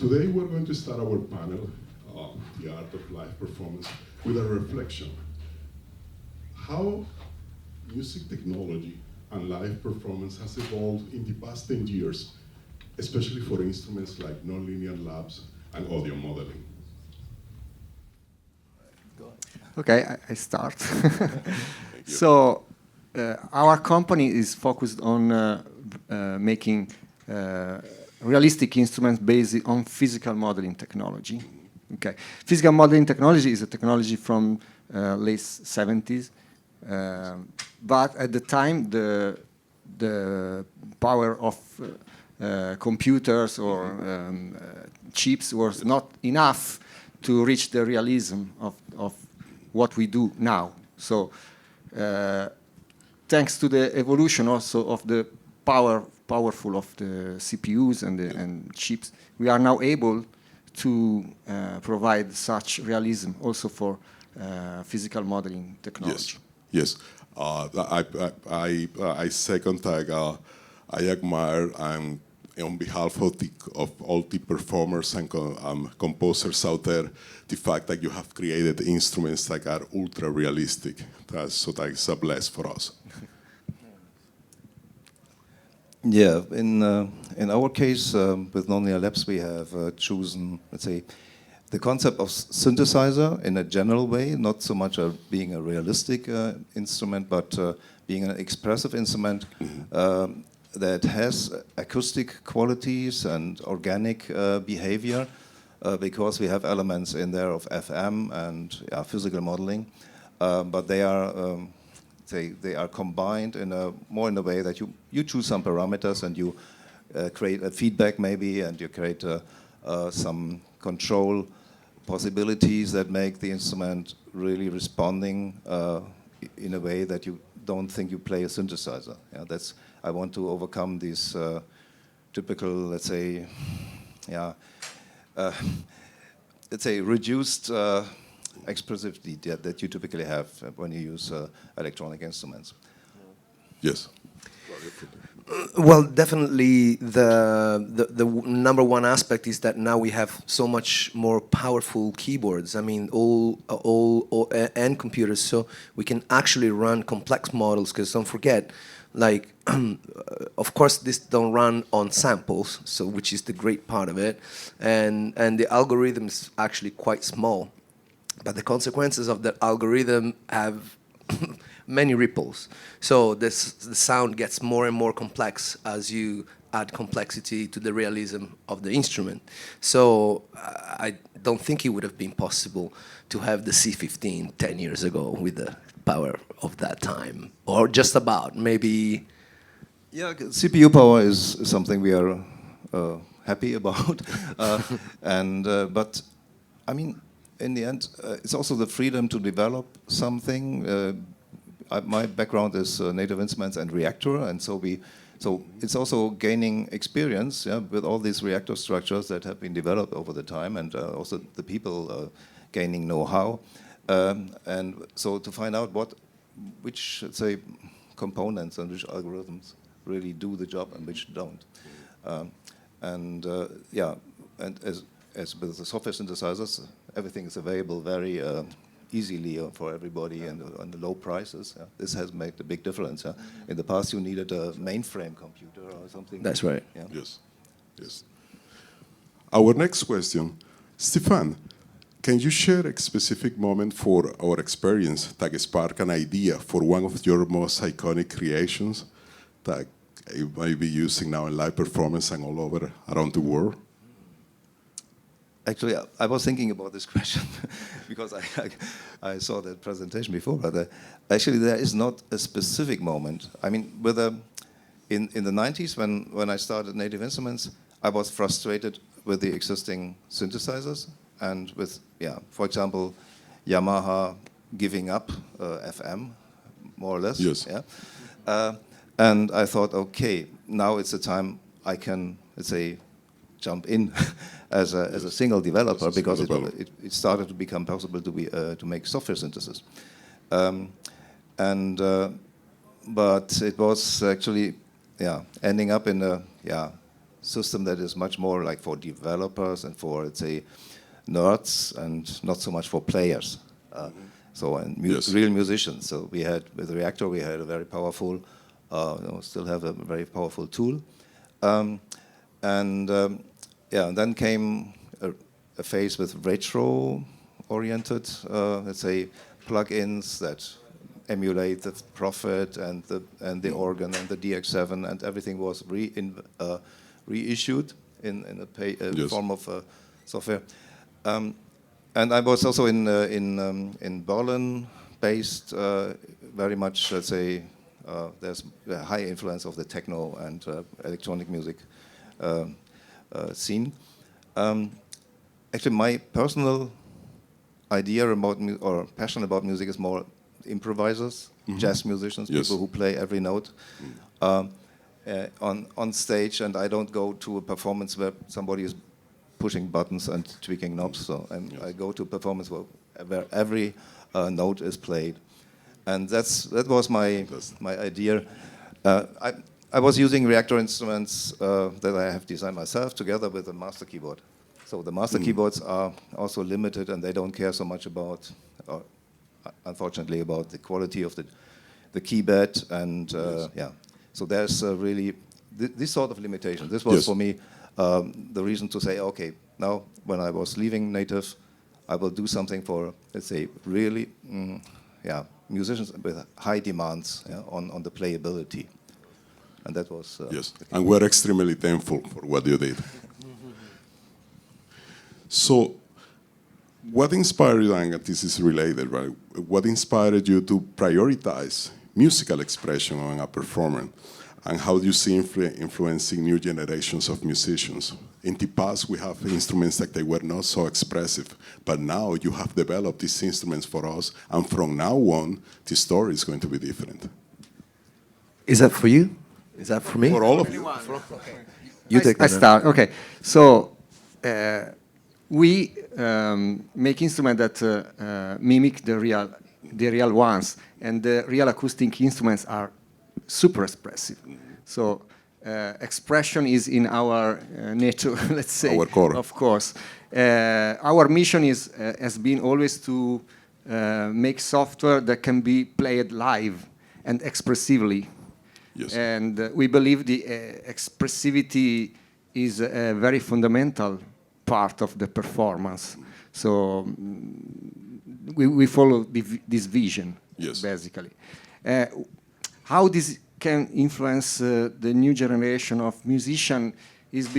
Today we're going to start our panel, The Art of Live Performance, with a reflection. How music technology and live performance has evolved in the past 10 years, especially for instruments like nonlinear labs and audio modeling. Okay, I start. So, our company is focused on making realistic instruments based on physical modeling technology. Okay, physical modeling technology is a technology from late 70s, but at the time the power of computers or chips was not enough to reach the realism of what we do now. So thanks to the evolution also of the powerful of the CPUs and chips, we are now able to provide such realism also for physical modeling technology. Yes, I second that. I admire on behalf of all the performers and composers out there, the fact that you have created instruments that are ultra realistic. So that is a bless for us. Yeah, in our case, with Nonlinear Labs, we have chosen, let's say, the concept of synthesizer in a general way, not so much being a realistic instrument, but being an expressive instrument that has acoustic qualities and organic behavior, because we have elements in there of FM and physical modeling, but they are combined more in a way that you choose some parameters and you create a feedback maybe, and you create some control possibilities that make the instrument really responding in a way that you don't think you play a synthesizer. Yeah, I want to overcome these typical, let's say, reduced expressivity that you typically have when you use electronic instruments. Yes. Well, definitely the number one aspect is that now we have so much more powerful keyboards. I mean, all and computers, so we can actually run complex models. Because don't forget, like, of course, this don't run on samples, so which is the great part of it, and the algorithm is actually quite small, but the consequences of that algorithm have many ripples. So the sound gets more and more complex as you add complexity to the realism of the instrument. So I don't think it would have been possible to have the C15 10 years ago with the power of that time, or just about, maybe. Yeah, CPU power is something we are happy about, but I mean, in the end, it's also the freedom to develop something. My background is native instruments and reactor, and so it's also gaining experience, with all these reactor structures that have been developed over the time, and also the people gaining know-how, and so to find out which, let's say, components and which algorithms really do the job and which don't, and as with the software synthesizers, everything is available very easily for everybody and on the low prices. This has made a big difference. In the past, you needed a mainframe computer or something. That's right. Yeah. Yes. Our next question, Stephan, can you share a specific moment for our experience that sparked an idea for one of your most iconic creations that you might be using now in live performance and all over around the world? Actually, I was thinking about this question because I saw that presentation before, but actually there is not a specific moment. I mean, in the 90s when I started Native Instruments, I was frustrated with the existing synthesizers and with, for example, Yamaha giving up FM, more or less. Yes. Yeah. And I thought, okay, now it's the time I can, let's say, jump in as a single developer, because it started to become possible to make software synthesis, but it was actually ending up in a system that is much more like for developers and for, let's say, nerds, and not so much for players. So and real musicians. So we had with the Reactor, we had a very powerful, still have a very powerful tool, and then came a phase with retro-oriented, let's say, plugins that emulate the Prophet and the organ and the DX7, and everything was reissued in a form of software. And I was also in Berlin based, very much, let's say, there's a high influence of the techno and electronic music scene. Actually, my personal idea about or passion about music is more improvisers, jazz musicians, people who play every note on stage, and I don't go to a performance where somebody is pushing buttons and tweaking knobs. So I go to a performance where every note is played, and that was my idea. I was using Reactor instruments that I have designed myself together with a master keyboard. So the master keyboards are also limited, and they don't care so much about, unfortunately, about the quality of the keyboard, and So there's really this sort of limitation. This was for me the reason to say, okay, now when I was leaving Native, I will do something for, let's say, really, musicians with high demands on the playability, and that was and we're extremely thankful for what you did. So, what inspired you, and this is related, right? What inspired you to prioritize musical expression on a performer? And how do you see influencing new generations of musicians? In the past, we have instruments that they were not so expressive, but now you have developed these instruments for us, and from now on, the story is going to be different. Is that for you? Is that for me? For all of you. You take that. I start. Okay, so we make instruments that mimic the real ones, and the real acoustic instruments are super expressive. So expression is in our nature, let's say. Our core. Of course. Our mission has been always to make software that can be played live and expressively. Yes. And we believe the expressivity is a very fundamental part of the performance. So we follow this vision, basically. How this can influence the new generation of musicians is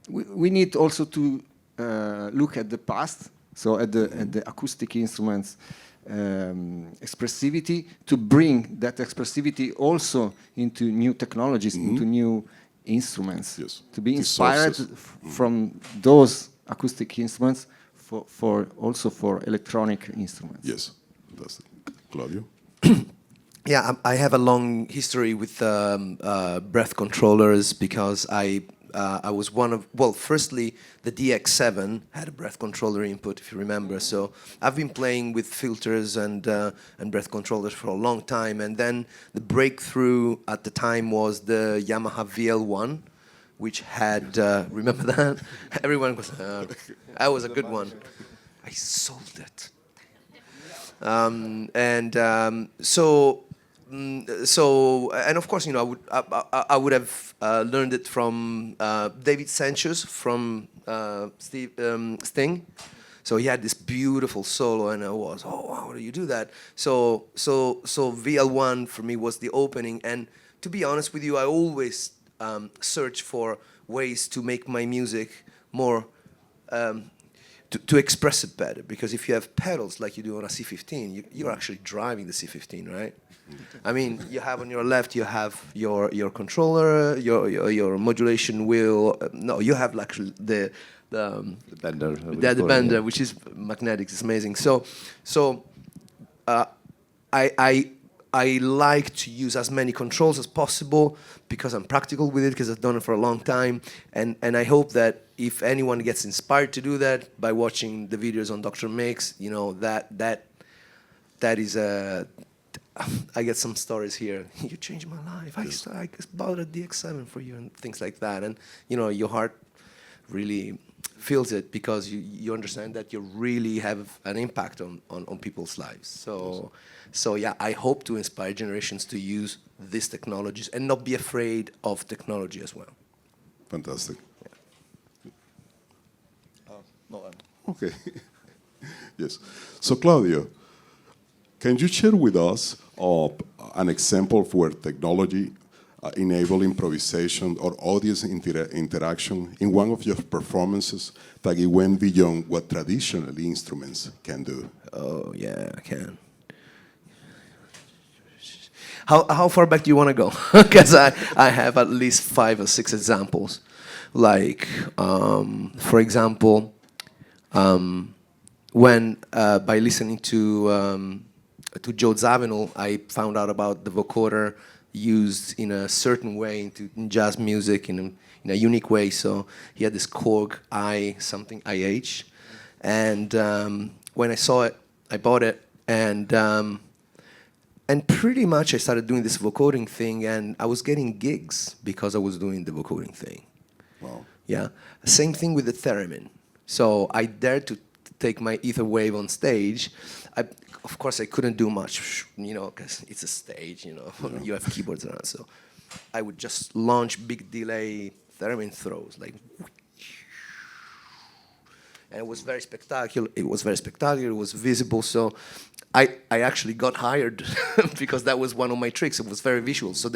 we need also to look at the past, so at the acoustic instruments expressivity, to bring that expressivity also into new technologies, into new instruments, to be inspired from those acoustic instruments for also for electronic instruments. Yes, fantastic. Claudio? Yeah, I have a long history with breath controllers because I was one of, well, firstly, the DX7 had a breath controller input, if you remember. So I've been playing with filters and breath controllers for a long time. And then the breakthrough at the time was the Yamaha VL1, which had, remember that? Everyone was, that was a good one. I sold it. So, and of course, you know, I would have learned it from David Sanchez from Sting. So he had this beautiful solo, and I was, oh wow, how do you do that? So VL1 for me was the opening, and to be honest with you, I always search for ways to make my music more. To express it better, because if you have pedals like you do on a C15, you're actually driving the C15, right? I mean, you have on your left, you have your controller, your modulation wheel. No, you have actually the bender. The bender, which is magnetic. It's amazing. So I like to use as many controls as possible because I'm practical with it, because I've done it for a long time, and I hope that if anyone gets inspired to do that by watching the videos on Dr. Mix, you know, that is a I get some stories here. You changed my life. I bought a DX7 for you and things like that. And your heart really feels it because you understand that you really have an impact on people's lives. So yeah, I hope to inspire generations to use these technologies and not be afraid of technology as well. Fantastic. No, Okay. Yes. So Claudio, can you share with us an example of where technology enable improvisation or audience interaction in one of your performances that it went beyond what traditional instruments can do? Oh yeah, I can. How far back do you want to go? Because I have at least 5 or 6 examples. Like, for example, when by listening to Joe Zawinul, I found out about the vocoder used in a certain way in jazz music in a unique way. So he had this Korg IH, and when I saw it, I bought it, and pretty much I started doing this vocoding thing, and I was getting gigs because I was doing the vocoding thing. Wow. Yeah. Same thing with the theremin. So I dared to take my ether wave on stage. Of course, I couldn't do much, because it's a stage, you have keyboards around. So I would just launch big delay theremin throws, like, and it was very spectacular. It was visible. So I actually got hired because that was one of my tricks. It was very visual. So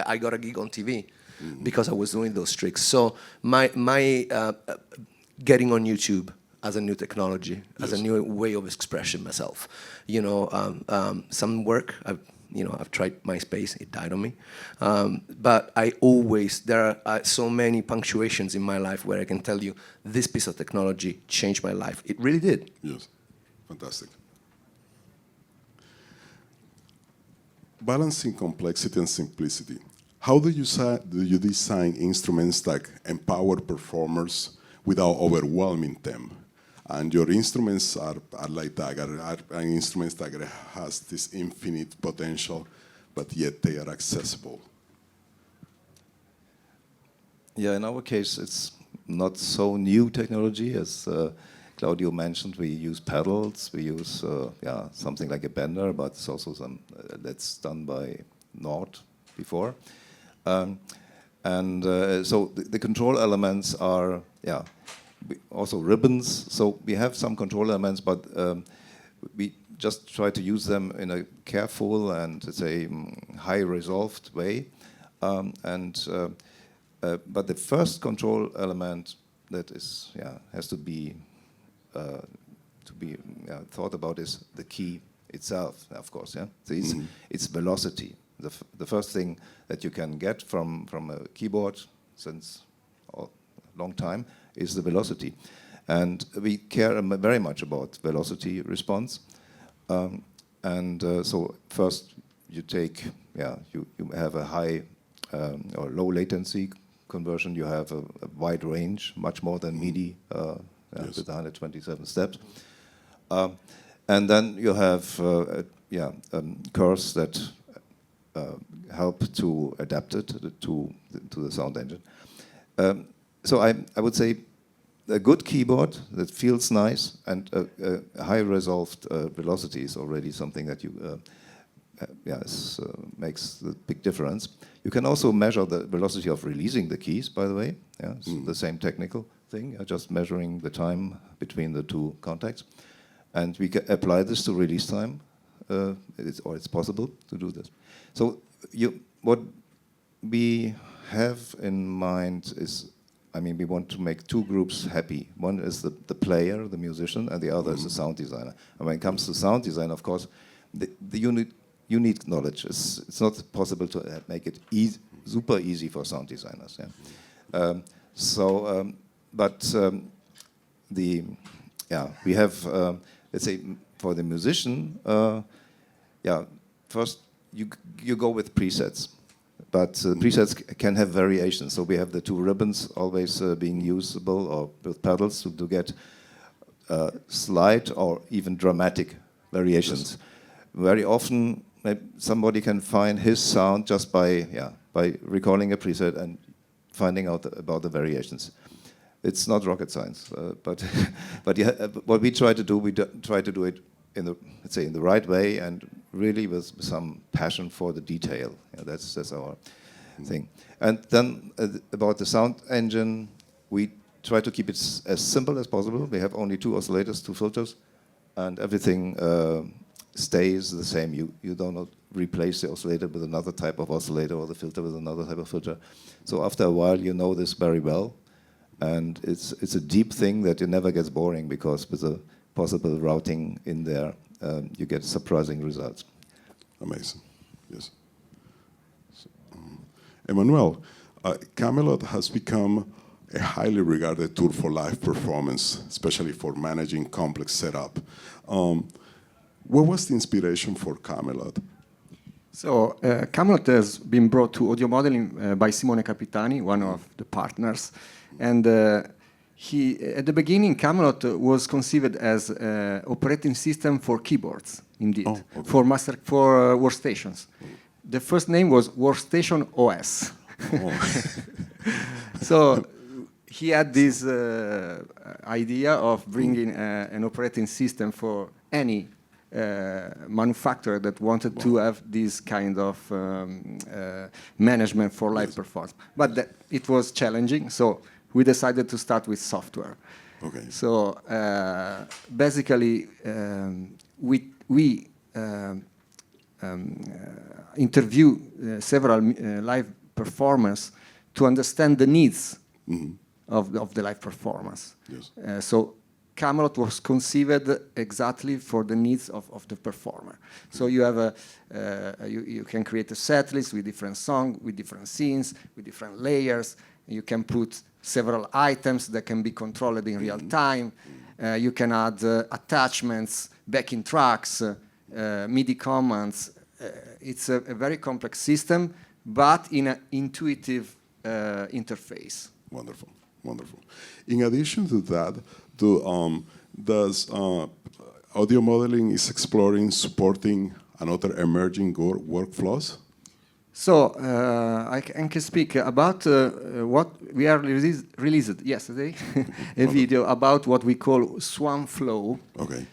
I got a gig on TV because I was doing those tricks. So my getting on YouTube as a new technology, as a new way of expression myself. Some work, I've tried MySpace, it died on me. But there are so many punctuations in my life where I can tell you, this piece of technology changed my life. It really did. Yes, fantastic. Balancing complexity and simplicity. How do you design instruments that empower performers without overwhelming them? And your instruments are like that, are instruments that has this infinite potential, but yet they are accessible. Yeah, in our case, it's not so new technology. As Claudio mentioned, we use pedals, we use something like a bender, but it's also that's done by Nord before. So the control elements are, also ribbons. So we have some control elements, but we just try to use them in a careful and, let's say, high resolved way. But the first control element that is has to be thought about is the key itself, of course. Yeah, so it's velocity. The first thing that you can get from a keyboard since a long time is the velocity, and we care very much about velocity response. So first you take you have a high or low latency conversion. You have a wide range, much more than MIDI with 127 steps, and then you have curves that help to adapt it to the sound engine. So I would say a good keyboard that feels nice and a high resolved velocity is already something that you makes the big difference. You can also measure the velocity of releasing the keys, by the way. Yeah, it's the same technical thing, just measuring the time between the two contacts. And we can apply this to release time, it's possible to do this. So what we have in mind is, we want to make two groups happy. One is the player, the musician, and the other is the sound designer. And when it comes to sound design, of course, you need knowledge. It's not possible to make it super easy for sound designers. Yeah. We have, let's say, for the musician, first you go with presets. But presets can have variations. So we have the two ribbons always being usable, or with pedals to get slight or even dramatic variations. Yes. Very often somebody can find his sound just by recalling a preset and finding out about the variations. It's not rocket science, but what we try to do, try to do it in the, let's say, in the right way and really with some passion for the detail. That's our thing. And then about the sound engine, we try to keep it as simple as possible. We have only 2 oscillators, 2 filters, and everything stays the same. You don't replace the oscillator with another type of oscillator or the filter with another type of filter. So after a while, you know this very well. And it's a deep thing that it never gets boring, because with a possible routing in there, you get surprising results. Amazing, yes. So, Emanuele, Camelot has become a highly regarded tool for live performance, especially for managing complex setup. What was the inspiration for Camelot? So Camelot has been brought to audio modeling by Simone Capitani, one of the partners. And at the beginning, Camelot was conceived as an operating system for keyboards, indeed, for workstations. The first name was Workstation OS. So he had this idea of bringing an operating system for any manufacturer that wanted to have this kind of management for live performance. But it was challenging, so we decided to start with software. Okay. So basically, we interview several live performers to understand the needs of the live performance. Yes. So Camelot was conceived exactly for the needs of the performer. So you have you can create a set list with different songs, with different scenes, with different layers. You can put several items that can be controlled in real time. You can add attachments, backing tracks, MIDI commands. It's a very complex system, but in an intuitive interface. Wonderful, wonderful. In addition to that, does audio modeling is exploring supporting another emerging workflows? So I can speak about what we are released yesterday, a video about what we call SWAM flow. Okay.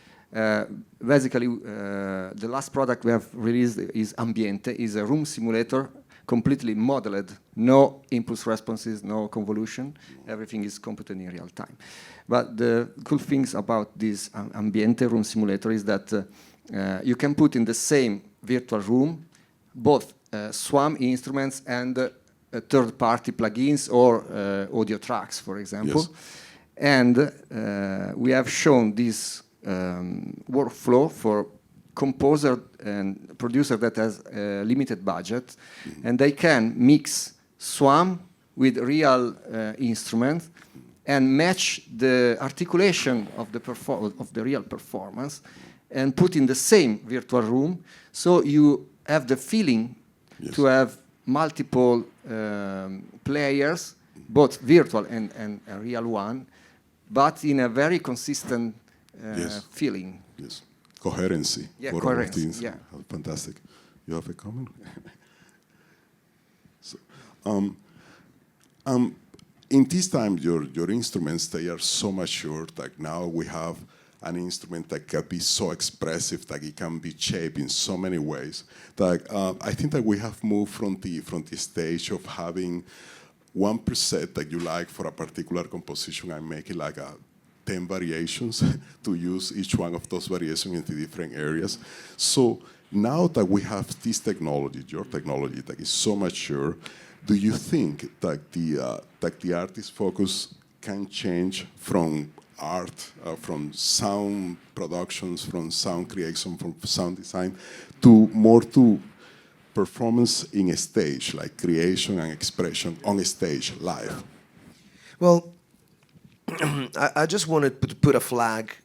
Basically, the last product we have released is Ambiente, is a room simulator, completely modeled, no impulse responses, no convolution, everything is computed in real time. But the cool things about this Ambiente room simulator is that you can put in the same virtual room both SWAM instruments and third-party plugins or audio tracks, for example. Yes. And we have shown this workflow for composer and producer that has a limited budget, and they can mix SWAM with real instruments and match the articulation of the real performance and put in the same virtual room, so you have the feeling to have multiple players, both virtual and a real one, but in a very consistent feeling. Yes, coherency. Yeah, coherency. Yeah. Fantastic. You have a comment? So, in this time, your instruments, they are so mature. Like now we have an instrument that can be so expressive, that it can be shaped in so many ways. That I think that we have moved from the stage of having one preset that you like for a particular composition and make it like 10 variations to use each one of those variations into different areas. So now that we have this technology, your technology, that is so mature, do you think that the artist focus can change from art, from sound productions, from sound creation, from sound design, to more to performance in a stage, like creation and expression on a stage, live? Well, I just wanted to put a flag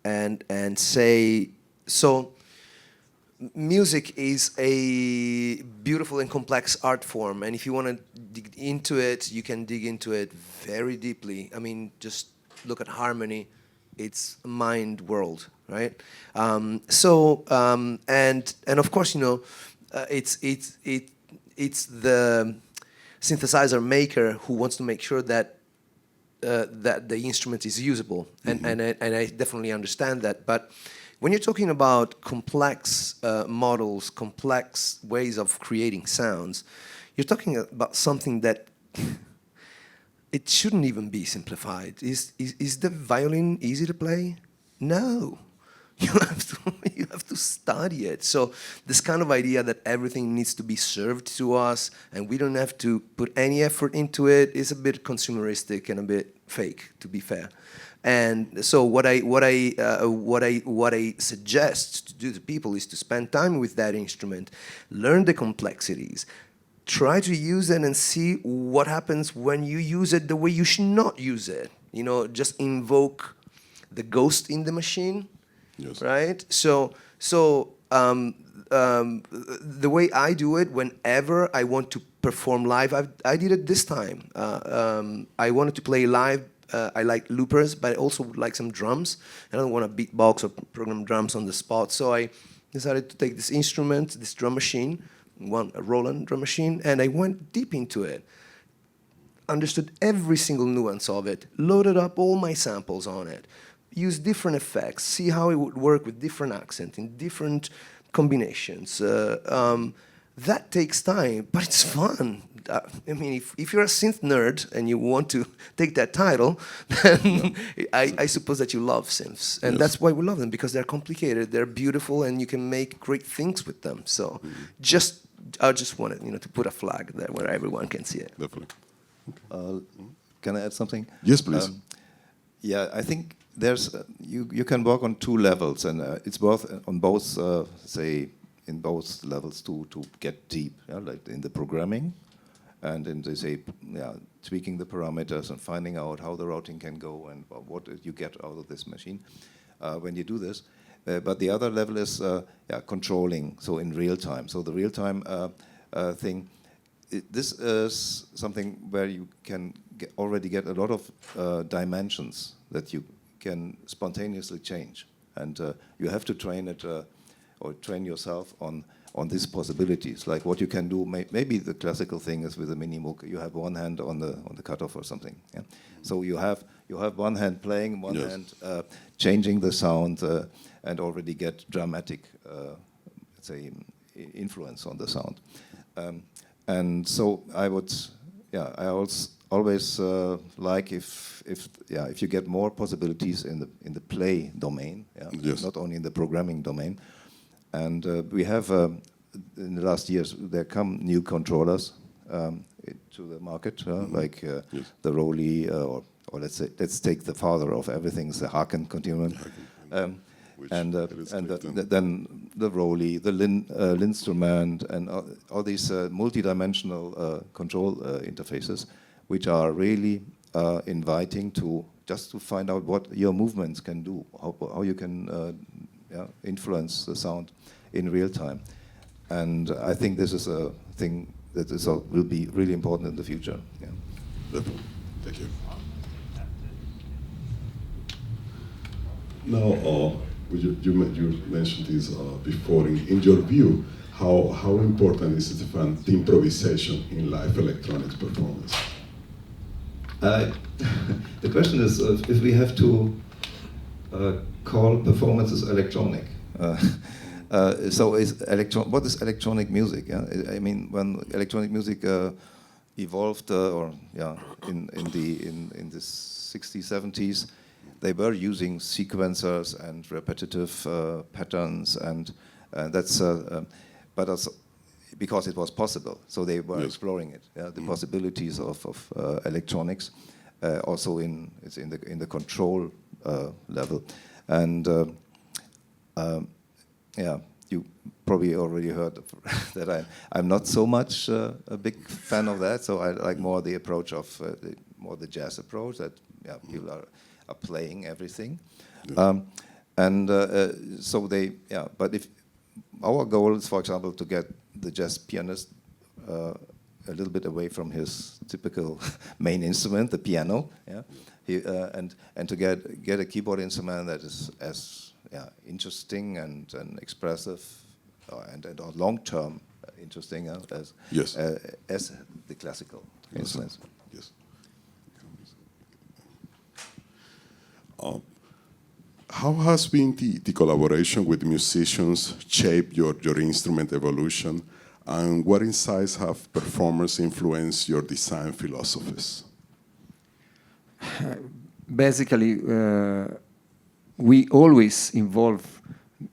and say, so music is a beautiful and complex art form, and if you want to dig into it, you can dig into it very deeply. I mean, just look at harmony. It's a mind world, right? And of course, you know, it's the synthesizer maker who wants to make sure that that the instrument is usable, and I definitely understand that. But when you're talking about complex models, complex ways of creating sounds, you're talking about something that it shouldn't even be simplified. Is the violin easy to play? No. You have to study it. So this kind of idea that everything needs to be served to us and we don't have to put any effort into it is a bit consumeristic and a bit fake, to be fair. And so what I suggest to do to people is to spend time with that instrument, learn the complexities, try to use it and see what happens when you use it the way you should not use it. You know, just invoke the ghost in the machine. Yes. Right? So the way I do it, whenever I want to perform live, I did it this time. I wanted to play live. I like loopers, but I also would like some drums. I don't want to beatbox or program drums on the spot. So I decided to take this instrument, this drum machine, a Roland drum machine, and I went deep into it. Understood every single nuance of it, loaded up all my samples on it, use different effects, see how it would work with different accents in different combinations. That takes time, but it's fun. I mean, if you're a synth nerd and you want to take that title, then I suppose that you love synths. And that's why we love them, because they're complicated, they're beautiful, and you can make great things with them. So I just wanted, you know, to put a flag there where everyone can see it. Definitely. Okay. Can I add something? Yes, please. Yeah, I think there's you can work on two levels, and it's both on both say in both levels to get deep, like in the programming, and in the tweaking the parameters and finding out how the routing can go and what you get out of this machine when you do this. But the other level is controlling, so in real time. So the real time thing. This is something where you can already get a lot of dimensions that you can spontaneously change, and you have to train it or train yourself on these possibilities. Like what you can do. Maybe the classical thing is with a mini-moog, you have one hand on the cutoff or something. Yeah? So you have one hand playing, one hand changing the sound, and already get dramatic, let's say, influence on the sound. And so I would, I always like if you get more possibilities in the play domain, not only in the programming domain. And we have in the last years there come new controllers to the market, like the Roly, or let's take the father of everything, the Haken continuum. Then the Roly, the Linstrument, and all these multi-dimensional control interfaces, which are really inviting to find out what your movements can do, how you can influence the sound in real time. And I think this is a thing that will be really important in the future. Yeah. Thank you. Now, you mentioned this before. In your view, how important is, Stephan, the improvisation in live electronics performance? The question is if we have to call performances electronic. So what is electronic music? Yeah? I mean, when electronic music evolved, in the 60s, 70s, they were using sequencers and repetitive patterns, and that's but also because it was possible. So they were exploring it, the possibilities of electronics, also in the control level, and you probably already heard that I'm not so much a big fan of that. So I like more the approach of the jazz approach that people are playing everything, so they But if our goal is, for example, to get the jazz pianist a little bit away from his typical main instrument, the piano, and to get a keyboard instrument that is as interesting and expressive, and long-term interesting as Yes. As the classical instruments. Yes. How has been the collaboration with musicians shaped your instrument evolution, and what insights have performers influenced your design philosophies? Basically, we always involve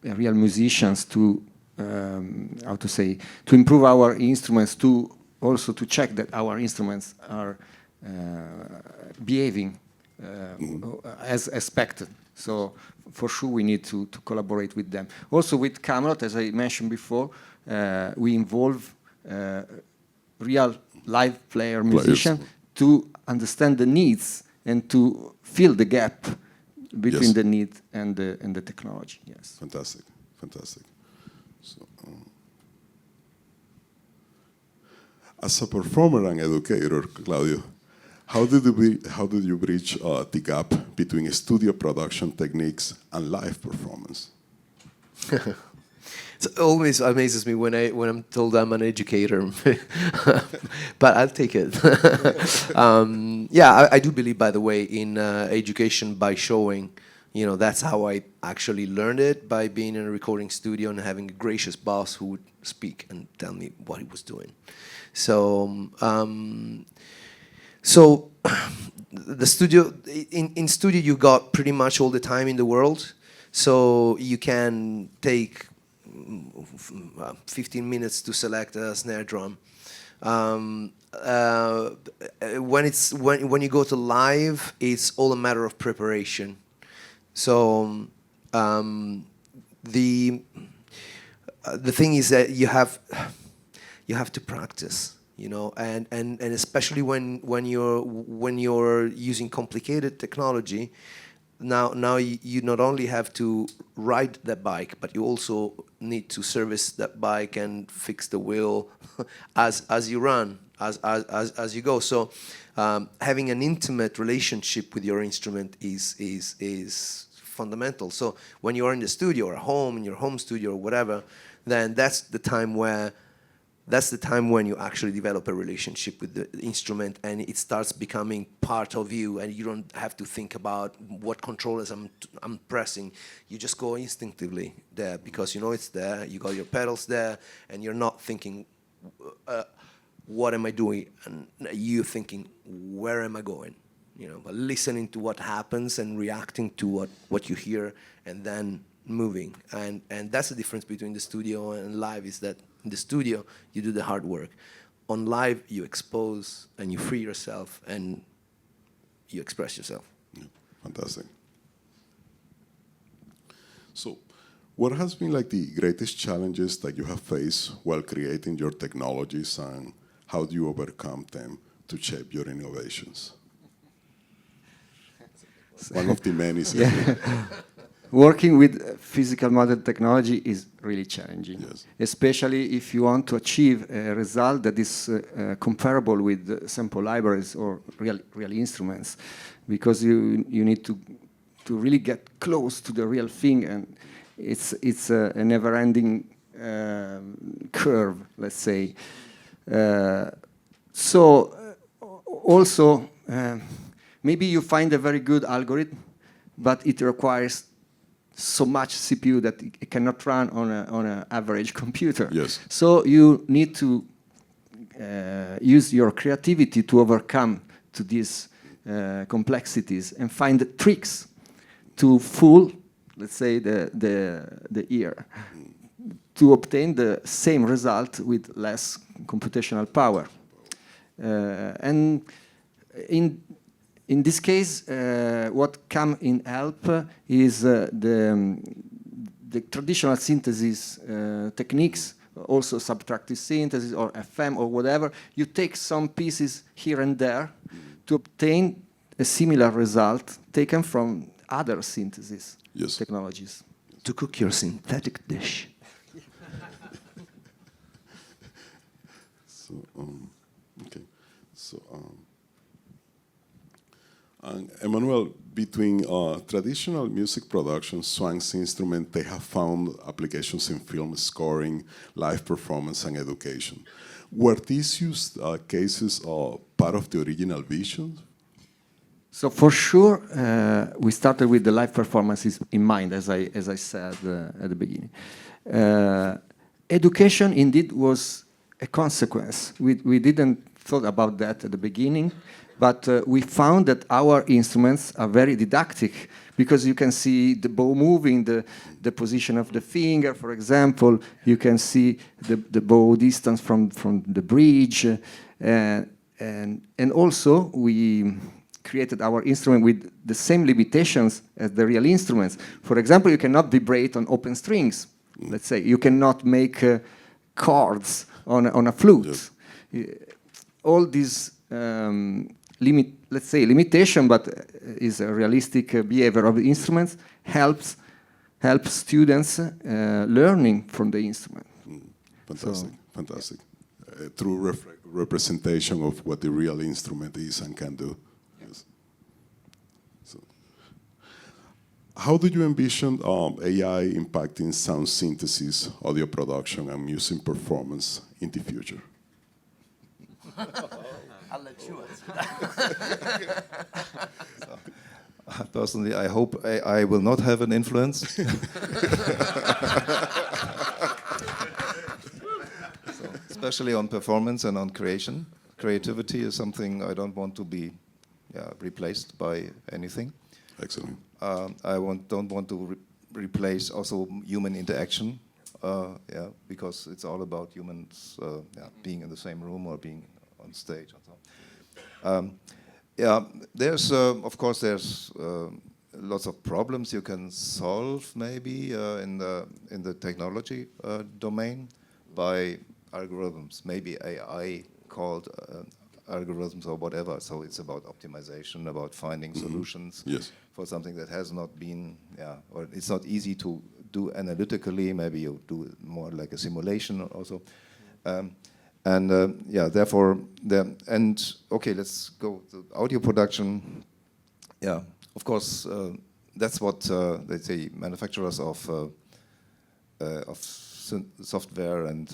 real musicians to to improve our instruments, to also to check that our instruments are behaving as expected. So for sure we need to collaborate with them. Also with Camelot, as I mentioned before, we involve real live player musician to understand the needs and to fill the gap between the need and the technology. Yes. Fantastic, fantastic. So, as a performer and educator, Claudio, how did you bridge the gap between studio production techniques and live performance? It always amazes me when I'm told I'm an educator, but I'll take it. Yeah, I do believe, by the way, in education by showing. You know, that's how I actually learned it, by being in a recording studio and having a gracious boss who would speak and tell me what he was doing. So, the studio, in studio you got pretty much all the time in the world, so you can take 15 minutes to select a snare drum. When you go to live, it's all a matter of preparation. So the thing is that you have to practice, you know, and especially when you're using complicated technology. Now you not only have to ride that bike, but you also need to service that bike and fix the wheel as you run, as you go. So having an intimate relationship with your instrument is fundamental. So when you are in the studio or home, in your home studio or whatever, then that's the time when you actually develop a relationship with the instrument, and it starts becoming part of you, and you don't have to think about what controllers I'm pressing. You just go instinctively there because you know it's there, you got your pedals there, and you're not thinking, what am I doing? And you're thinking, where am I going? You know, but listening to what happens and reacting to what you hear, and then moving. And that's the difference between the studio and live, is that in the studio, you do the hard work. On live, you expose and you free yourself and you express yourself. Yeah, fantastic. So, what has been like the greatest challenges that you have faced while creating your technologies, and how do you overcome them to shape your innovations? One of the many. Working with physical model technology is really challenging, yes. Especially if you want to achieve a result that is comparable with sample libraries or real instruments, because you need to really get close to the real thing, and it's a never-ending curve, let's say. Also, maybe you find a very good algorithm, but it requires so much CPU that it cannot run on an average computer. Yes. So you need to use your creativity to overcome to these complexities and find the tricks to fool, let's say, the ear, to obtain the same result with less computational power. And in this case, what come in help is the traditional synthesis techniques, also subtractive synthesis or FM or whatever. You take some pieces here and there to obtain a similar result taken from other synthesis technologies. To cook your synthetic dish. So, okay. So, Emanuele, between traditional music production, Swan's instrument, they have found applications in film scoring, live performance, and education. Were these use cases part of the original vision? So for sure, we started with the live performances in mind, as I said at the beginning. Education indeed was a consequence. We didn't thought about that at the beginning, but we found that our instruments are very didactic because you can see the bow moving, the position of the finger, for example. You can see the bow distance from the bridge, and also we created our instrument with the same limitations as the real instruments. For example, you cannot vibrate on open strings. Let's say you cannot make chords on a flute. Yes. All these limitation, but is a realistic behavior of the instruments, helps students learning from the instrument. Fantastic, fantastic. True representation of what the real instrument is and can do. Yes. So, how do you envision AI impacting sound synthesis, audio production, and music performance in the future? I'll let you answer. Personally, I hope AI will not have an influence. Especially on performance and on creation. Creativity is something I don't want to be replaced by anything. Excellent. Don't want to replace also human interaction. Because it's all about humans being in the same room or being on stage and so on. There's of course there's lots of problems you can solve maybe in the technology domain by algorithms, maybe AI called algorithms or whatever. So it's about optimization, about finding solutions for something that has not been, or it's not easy to do analytically. Maybe you do more like a simulation also. Therefore, okay, let's go to audio production. Yeah, of course, that's what let's say manufacturers of software and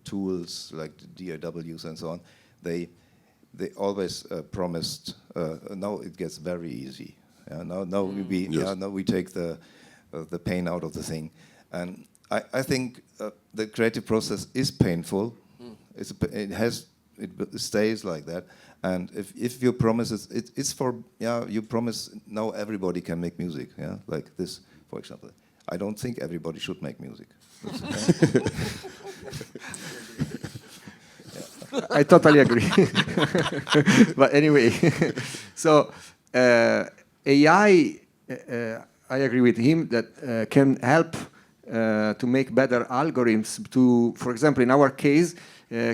tools like DAWs and so on, they always promised. Now it gets very easy. Now we take the pain out of the thing, and I think the creative process is painful. It stays like that, and if you promise it's for you promise now everybody can make music, like this, for example. I don't think everybody should make music. I totally agree. But anyway, so AI, I agree with him that can help to make better algorithms. For example, in our case,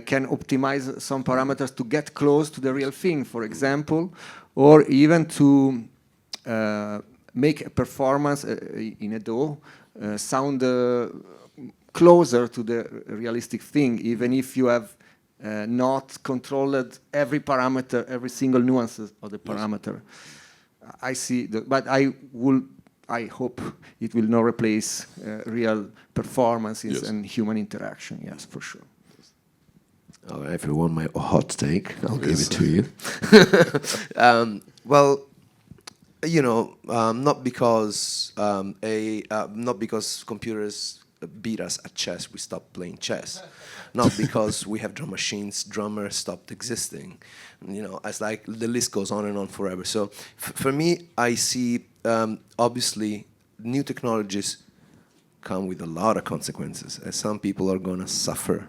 can optimize some parameters to get close to the real thing, for example, or even to make a performance in a DAW sound closer to the realistic thing, even if you have not controlled every parameter, every single nuances of the parameter. I see, but I hope it will not replace real performances and human interaction. Yes, for sure. All right, if you want my hot take, I'll give it to you. Well, you know, not because computers beat us at chess, we stopped playing chess. Not because we have drum machines, drummers stopped existing. You know, it's like the list goes on and on forever. So for me, I see obviously new technologies come with a lot of consequences. Some people are going to suffer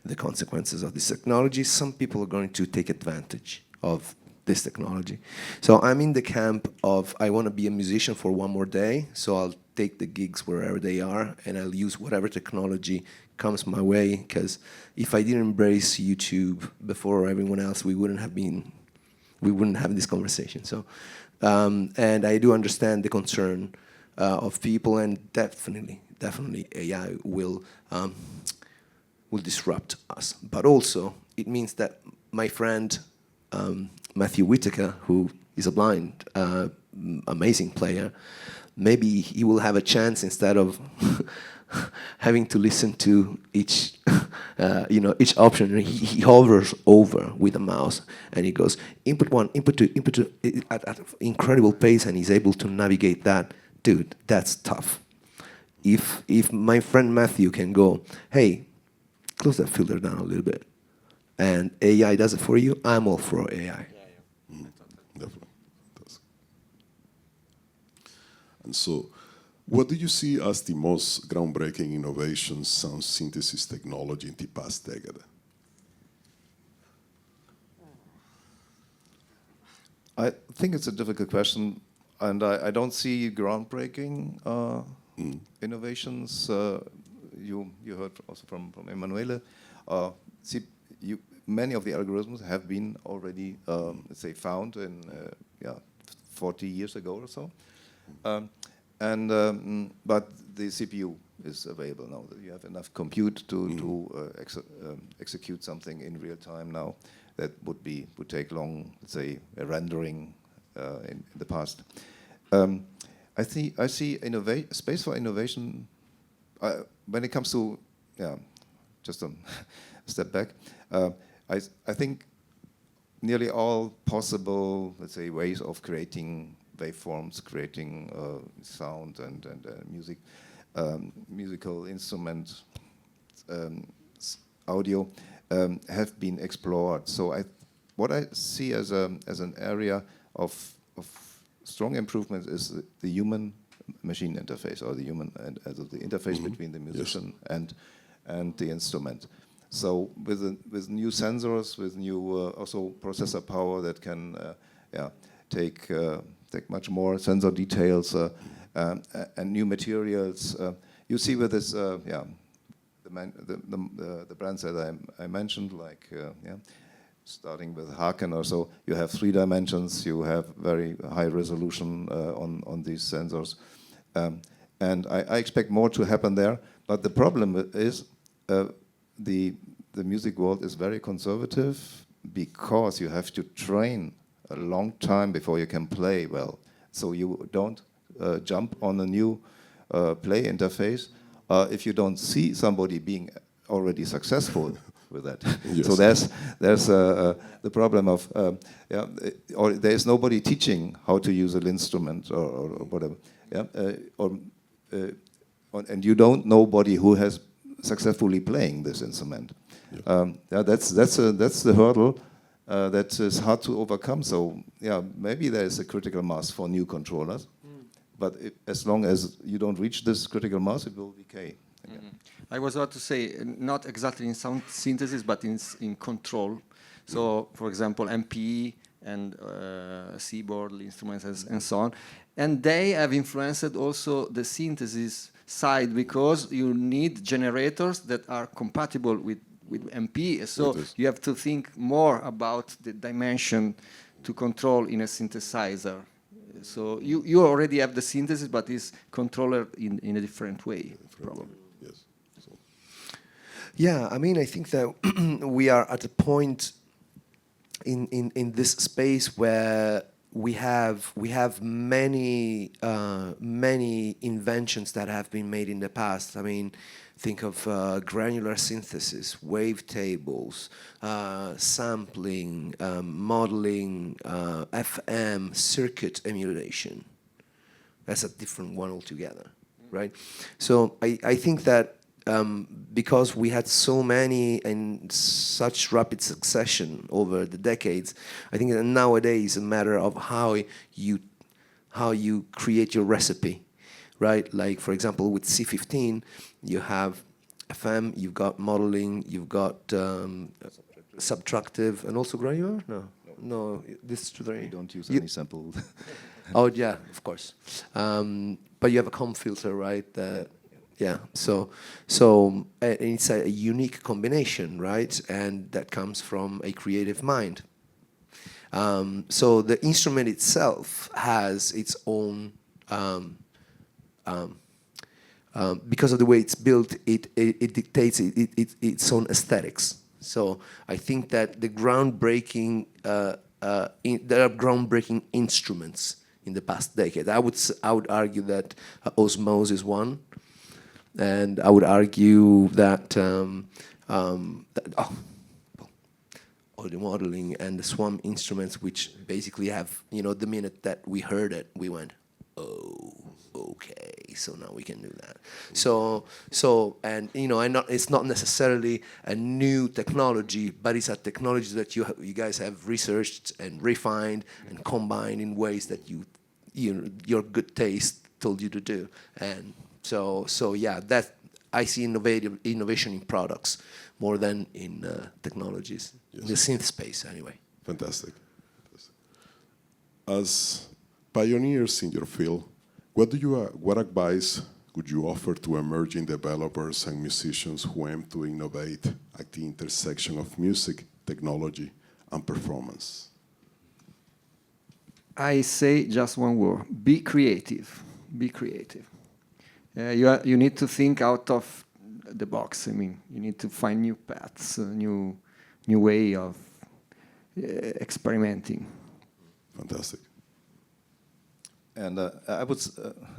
the consequences of this technology. Some people are going to take advantage of this technology. So I'm in the camp of I want to be a musician for one more day, so I'll take the gigs wherever they are, and I'll use whatever technology comes my way, because if I didn't embrace YouTube before everyone else, we wouldn't have this conversation. So, and I do understand the concern of people, and definitely AI will disrupt us. But also, it means that my friend Matthew Whitaker, who he's a blind, amazing player. Maybe he will have a chance instead of having to listen to each, each option. He hovers over with the mouse and he goes input 1, input 2, input 2 at incredible pace, and he's able to navigate that. Dude, that's tough. If my friend Matthew can go, hey, close that filter down a little bit, and AI does it for you, I'm all for AI. Definitely. And so, what do you see as the most groundbreaking innovations sound synthesis technology in the past decade? I think it's a difficult question, and I don't see groundbreaking innovations. You heard also from Emanuele. Many of the algorithms have been already, let's say, found in 40 years ago or so. But the CPU is available now. You have enough compute to execute something in real time now that would take long, let's say, rendering in the past. I see space for innovation when it comes to just a step back. I think nearly all possible, let's say, ways of creating waveforms, creating sound and music, musical instrument, audio, have been explored. So what I see as an area of strong improvement is the human-machine interface, or the interface between the musician and the instrument. So with new sensors, with new also processor power that can take much more sensor details and new materials. You see with this, the brands that I mentioned, like starting with Haken or so, you have 3 dimensions, you have very high resolution on these sensors. And I expect more to happen there, but the problem is the music world is very conservative because you have to train a long time before you can play well. So you don't jump on a new play interface if you don't see somebody being already successful with that. Yes. So there's the problem of or there's nobody teaching how to use an instrument or whatever. And you don't nobody who has successfully playing this instrument. Yeah. That's the hurdle that is hard to overcome. So maybe there is a critical mass for new controllers, but as long as you don't reach this critical mass, it will decay. I was about to say, not exactly in sound synthesis, but in control. So, for example, MPE and keyboard instruments and so on. And they have influenced also the synthesis side, because you need generators that are compatible with MPE. So you have to think more about the dimension to control in a synthesizer. So you already have the synthesis, but it's controlled in a different way, probably. Yes. So. Yeah, I mean, I think that we are at a point in this space where we have many inventions that have been made in the past. I mean, think of granular synthesis, wavetables, sampling, modeling, FM, circuit emulation. That's a different one altogether, right? So I think that because we had so many in such rapid succession over the decades, I think that nowadays a matter of how you create your recipe, right? Like, for example, with C15, you have FM, you've got modeling, you've got subtractive, and also granular? No, this 3. You don't use any sample. Oh, yeah, of course. But you have a comb filter, right? Yeah, so it's a unique combination, right? And that comes from a creative mind. So the instrument itself has its own, because of the way it's built, it dictates its own aesthetics. So I think that the groundbreaking there are groundbreaking instruments in the past decade. I would argue that Osmose is one, and I would argue that, audio modeling and the SWAM instruments, which basically have, the minute that we heard it, we went, oh, okay, so now we can do that. So and it's not necessarily a new technology, but it's a technology that you guys have researched and refined and combined in ways that your good taste told you to do. And so yeah, that I see innovation in products more than in technologies. Yes. In the synth space, anyway. Fantastic. As pioneers in your field, what advice would you offer to emerging developers and musicians who aim to innovate at the intersection of music, technology, and performance? I say just one word: be creative. Be creative. You need to think out of the box. I mean, you need to find new paths, new way of experimenting. Fantastic. And I would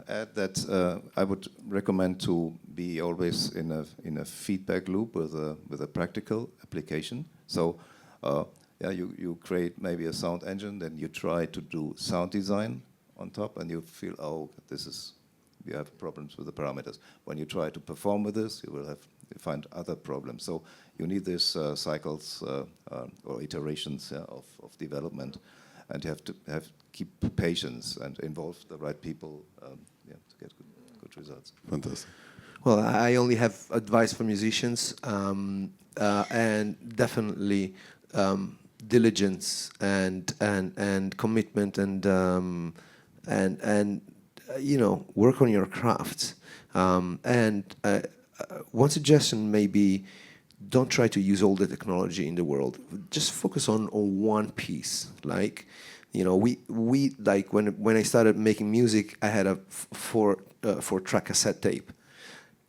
add that I would recommend to be always in a feedback loop with a practical application. So you create maybe a sound engine, then you try to do sound design on top, and you feel, oh, you have problems with the parameters. When you try to perform with this, you will find other problems. So you need these cycles or iterations of development, and you have to keep patience and involve the right people to get good results. Fantastic. Well, I only have advice for musicians, and definitely diligence and commitment and work on your craft. And one suggestion may be, don't try to use all the technology in the world. Just focus on one piece. Like, we like when I started making music, I had a four-track cassette tape,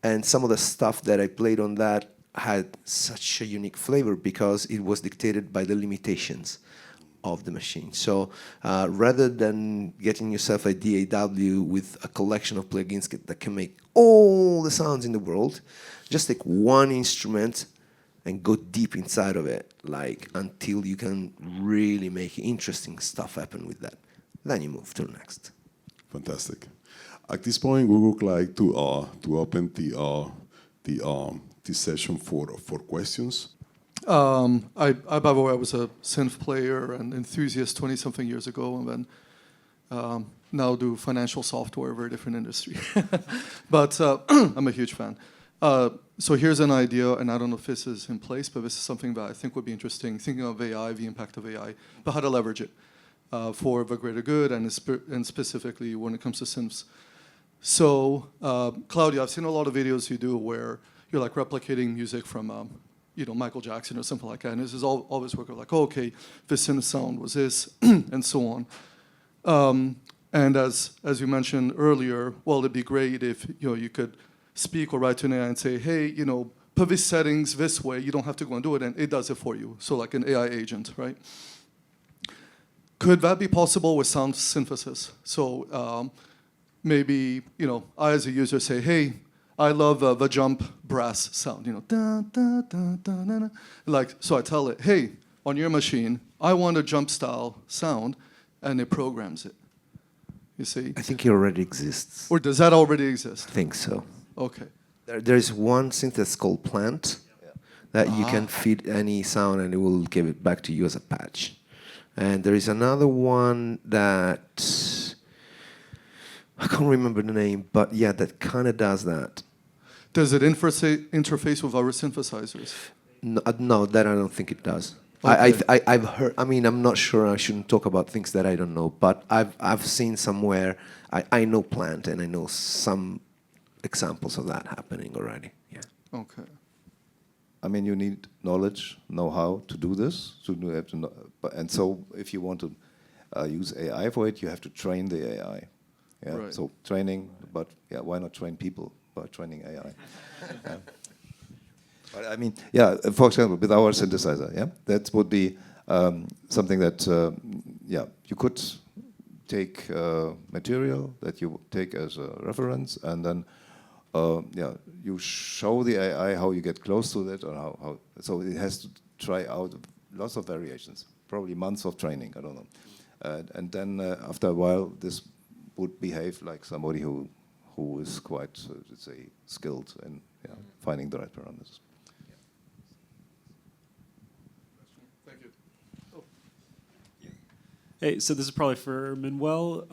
and some of the stuff that I played on that had such a unique flavor because it was dictated by the limitations of the machine. So rather than getting yourself a DAW with a collection of plugins that can make all the sounds in the world, just take one instrument and go deep inside of it, like until you can really make interesting stuff happen with that. Then you move to the next. Fantastic. At this point, we would like to open the session for questions. By the way, I was a synth player and enthusiast 20-something years ago, and then now do financial software, a very different industry. But I'm a huge fan. So here's an idea, and I don't know if this is in place, but this is something that I think would be interesting, thinking of AI, the impact of AI, but how to leverage it for the greater good, and specifically when it comes to synths. So, Claudio, I've seen a lot of videos you do where you're like replicating music from Michael Jackson or something like that, and this is all this work of like, oh, okay, this synth sound was this, and so on. And as you mentioned earlier, well, it'd be great if you could speak or write to an AI and say, hey, put these settings this way. You don't have to go and do it, and it does it for you. So like an AI agent, right? Could that be possible with sound synthesis? So maybe I as a user say, hey, I love the jump brass sound, da, da, da, da, da, da. Like, so I tell it, hey, on your machine, I want a jump style sound, and it programs it. You see? I think it already exists. Or does that already exist? I think so. Okay. There's one synthesis called Plant that you can feed any sound and it will give it back to you as a patch. And there is another one that I can't remember the name, but yeah, that kind of does that. Does it interface with our synthesizers? No, that I don't think it does. Okay. I've heard. I mean, I'm not sure. I shouldn't talk about things that I don't know. But I've seen somewhere. I know Plant, and I know some examples of that happening already. Yeah. Okay. I mean, you need knowledge, know-how to do this. And so, if you want to use AI for it, you have to train the AI. Yeah. Right. So training, but yeah, why not train people by training AI? Yeah. But I mean, yeah. For example, with our synthesizer, yeah, that would be something that, yeah, you could take material that you take as a reference, and then yeah, you show the AI how you get close to it, or how so it has to try out lots of variations, probably months of training, I don't know. And then after a while, this would behave like somebody who is quite, let's say, skilled in finding the right parameters. Thank you. Oh. Hey, so this is probably for Manuel.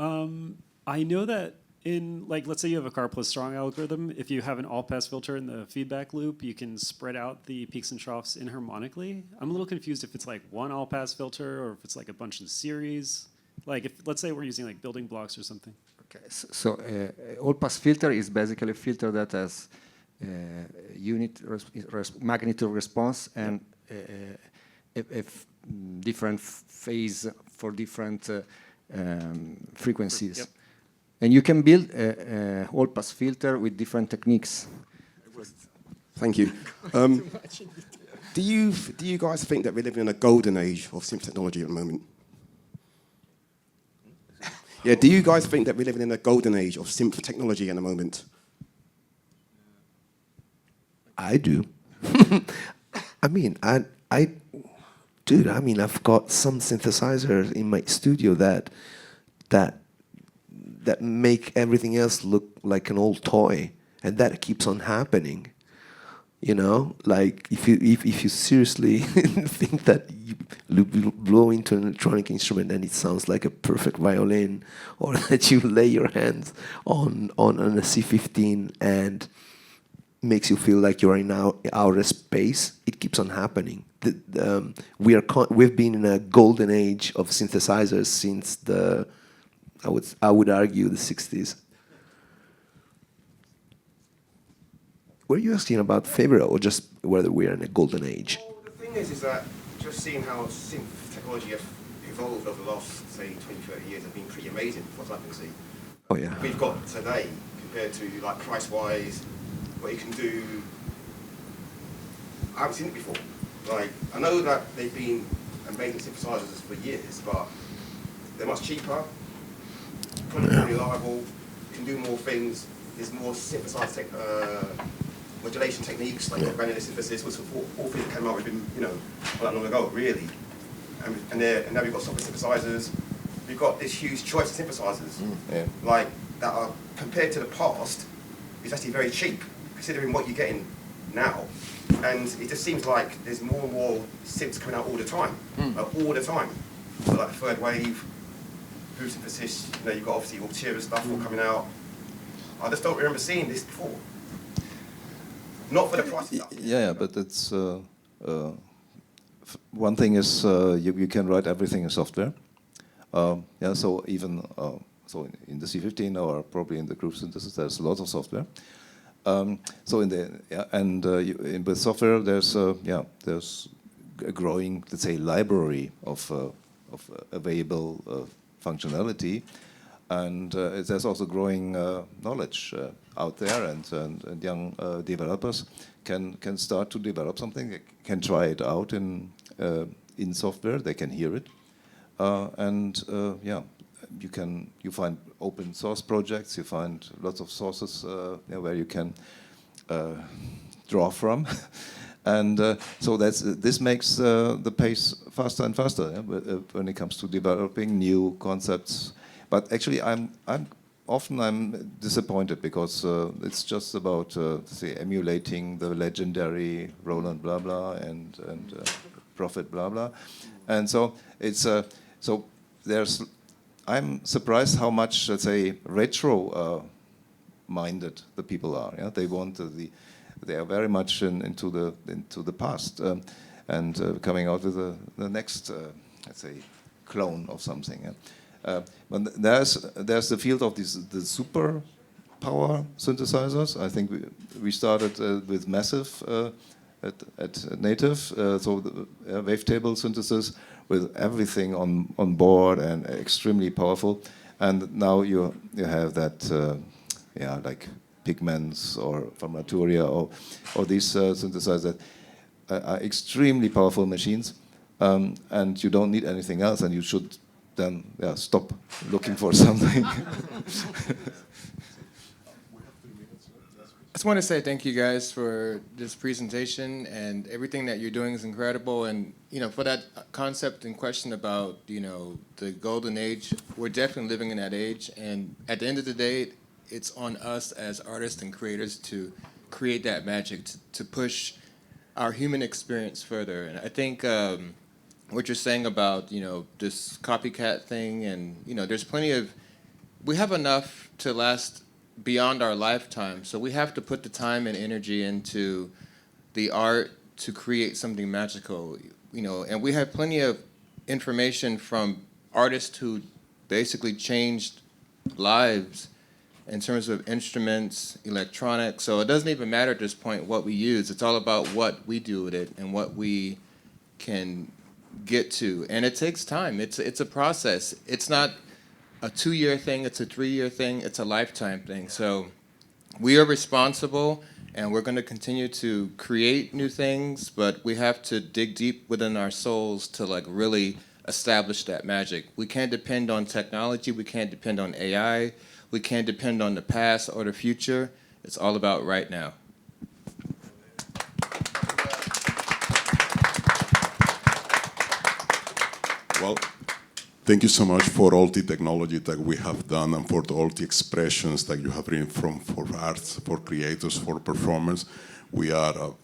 I know that in, like, let's say you have a car plus strong algorithm, if you have an all-pass filter in the feedback loop, you can spread out the peaks and troughs inharmonically. I'm a little confused if it's like one all-pass filter or if it's like a bunch of series. Like, if let's say we're using like building blocks or something. Okay, so all-pass filter is basically a filter that has unit magnitude response and different phase for different frequencies. Yep. And you can build a all-pass filter with different techniques. Thank you. Do you guys think that we're living in a golden age of synth technology at the moment? Yeah, do you guys think that we're living in a golden age of synth technology at the moment? I do. I mean, dude, I mean, I've got some synthesizers in my studio that make everything else look like an old toy, and that keeps on happening. You know, like if you seriously think that you blow into an electronic instrument and it sounds like a perfect violin, or that you lay your hands on a C15 and makes you feel like you're in outer space, it keeps on happening. We've been in a golden age of synthesizers since I would argue the 60s. Were you asking about favorite or just whether we're in a golden age? Well, the thing is that just seeing how synth technology has evolved over the last, say, 20, 30 years has been pretty amazing, as far as I can see. Oh, yeah. We've got today, compared to, like, price-wise, what you can do. I haven't seen it before. Like, I know that they've been amazing synthesizers for years, but they're much cheaper, probably more reliable, you can do more things, there's more synthesized modulation techniques, like granular synthesis, which all things that came out within, not that long ago, really. And now we've got software synthesizers. We've got this huge choice of synthesizers, like that are, compared to the past, is actually very cheap, considering what you're getting now. And it just seems like there's more and more synths coming out all the time, all the time. So like the third wave, boost synthesis, you've got obviously Altera stuff all coming out. I just don't remember seeing this before. Not for the price stuff. Yeah, but it's one thing is you can write everything in software. Yeah, so even so in the C15 or probably in the group synthesis, there's a lot of software. So with software, there's a growing, let's say, library of available functionality. And there's also growing knowledge out there, and young developers can start to develop something. They can try it out in software. They can hear it, you find open source projects. You find lots of sources where you can draw from, and so this makes the pace faster and faster when it comes to developing new concepts. But actually, I'm often disappointed because it's just about say emulating the legendary Roland blah blah and Prophet blah blah, and so it's so there's. I'm surprised how much, let's say, retro minded the people are. Yeah, they want they are very much into the past and coming out with the next let's say clone of something. Yeah? But there's the field of the super power synthesizers. I think we started with massive at native, so the wavetable synthesis with everything on board and extremely powerful. And now you have that like Pigments or from Arturia or these synthesizers that are extremely powerful machines. and you don't need anything else, and you should then stop looking for something. I just want to say thank you guys for this presentation, and everything that you're doing is incredible. And for that concept and question about the golden age, we're definitely living in that age. And at the end of the day, it's on us as artists and creators to create that magic, to push our human experience further. And I think what you're saying about this copycat thing, and there's plenty of, we have enough to last beyond our lifetime. So we have to put the time and energy into the art to create something magical, and we have plenty of information from artists who basically changed lives in terms of instruments, electronics. So it doesn't even matter at this point what we use. It's all about what we do with it and what we can get to. And it takes time. It's a process. It's not a 2-year thing, it's a 3-year thing, it's a lifetime thing. So we are responsible, and we're going to continue to create new things, but we have to dig deep within our souls to really establish that magic. We can't depend on technology, we can't depend on AI, we can't depend on the past or the future. It's all about right now. Well, thank you so much for all the technology that we have done and for all the expressions that you have written for arts, for creators, for performers. We are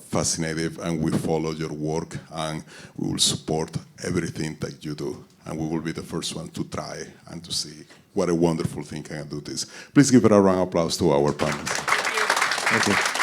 fascinated, and we follow your work, and we will support everything that you do. And we will be the first one to try and to see what a wonderful thing can do this. Please give it a round of applause to our panelists. Thank you.